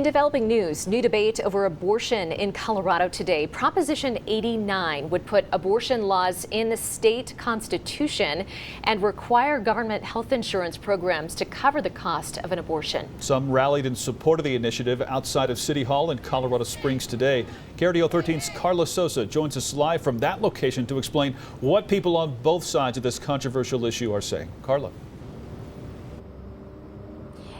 In developing news, new debate over abortion in Colorado today. Proposition 89 would put abortion laws in the state constitution and require government health insurance programs to cover the cost of an abortion. Some rallied in support of the initiative outside of City Hall in Colorado Springs today. KRDO 13's Carla Sosa joins us live from that location to explain what people on both sides of this controversial issue are saying. Carla.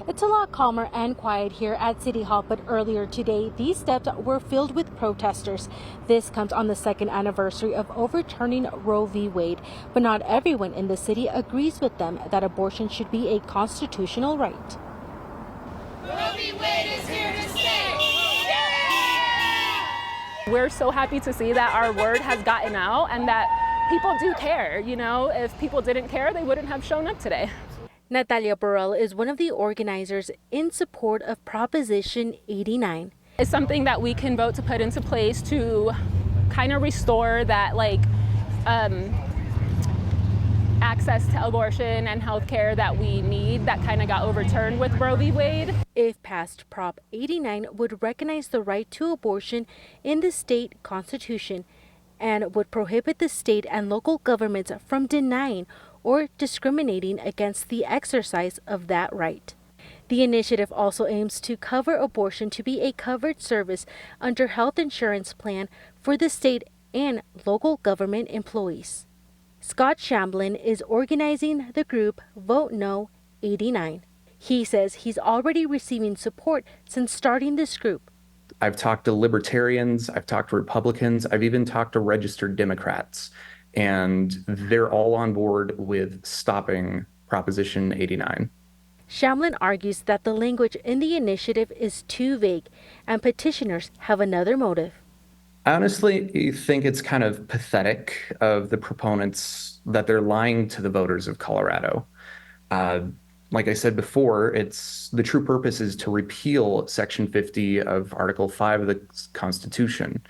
It's a lot calmer and quiet here at City Hall, but earlier today, these steps were filled with protesters. This comes on the second anniversary of overturning Roe v. Wade, but not everyone in the city agrees with them that abortion should be a constitutional right. Roe v. Wade is here to stay. Yeah! We're so happy to see that our word has gotten out and that people do care. You know, if people didn't care, they wouldn't have shown up today. Natalia Burrell is one of the organizers in support of Proposition 89. It's something that we can vote to put into place to kind of restore that access to abortion and health care that we need that kind of got overturned with Roe v. Wade. If passed, Prop 89 would recognize the right to abortion in the state constitution and would prohibit the state and local governments from denying or discriminating against the exercise of that right. The initiative also aims to cover abortion to be a covered service under health insurance plan for the state and local government employees. Scott Shamblin is organizing the group Vote No 89. He says he's already receiving support since starting this group. I've talked to libertarians, I've talked to Republicans, I've even talked to registered Democrats. And they're all on board with stopping Proposition 89. Shamblin argues that the language in the initiative is too vague and petitioners have another motive. I honestly think it's kind of pathetic of the proponents that they're lying to the voters of Colorado. Like I said before, the true purpose is to repeal Section 50 of Article 5 of the Constitution,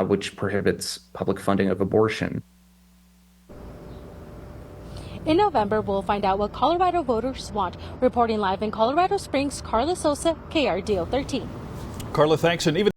which prohibits public funding of abortion. In November, we'll find out what Colorado voters want. Reporting live in Colorado Springs, Carla Sosa, KRDO 13. Carla, thanks. And even